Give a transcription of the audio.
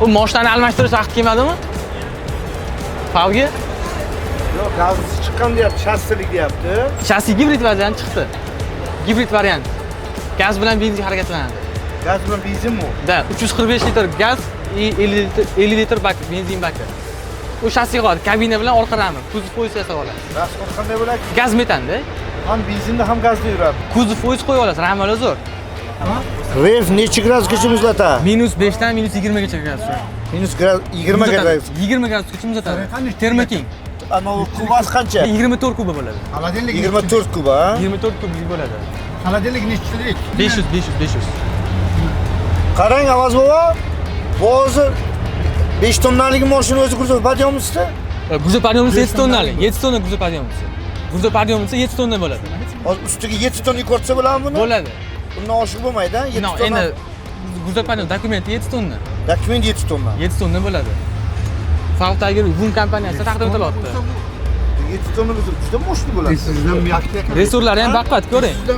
Bu mashinani almashtirish vaqti kelmadimi? Favga? Yo'q, gazisi chiqqan deyapti, shassilik deyapti. Shassi gibrid variant chiqdi. Gibrid variant. Gaz bilan benzin harakatlanadi. Gaz bilan benzinmi? Da, 345 litr gaz, 50 litr bak, benzin baki. U shassiga qoladi, kabina bilan orqa rami, kuzov foiz yasab olasiz. Transport qanday bo'ladi? Gaz metanda, Ham benzinda ham gazda yuradi. kuzov foiz qo'yib olasiz, rami zo'r. Ref necha gradusgacha muzlatadi? -5 dan -20 gacha gaz. -20 gradus. 20 gradusgacha muzlatadi. Termoking. Ana u kubasi qancha? 24 kuba bo'ladi. Холодильник 24 kub, ha? 24 kublik bo'ladi. Холодильник nechchilik? 500. Qarang, Avaz bobo. Bu hozir 5 tonnalik mashina o'zi kuzov pod'yomisi. Guzov pod'yomisi 7 tonnali, 7 tonna guzov pod'yomisi. Guzov pod'yomisi 7 tonna bo'ladi. Hozir ustiga 7 tonna ko'rsa bo'ladimi buni? Bo'ladi. Bundan oshiq bo'lmaydi, 7 No, tonna. endi guzov pod'yom dokumenti 7 tonna. Dokument 7 tonna. 7 tonna bo'ladi. Favtagi Vun kompaniyasi taqdim etilyapti. 7 tonna juda mo'shli bo'ladi. Sizdan bu yoqda Resurslari ham baqat ko'ring.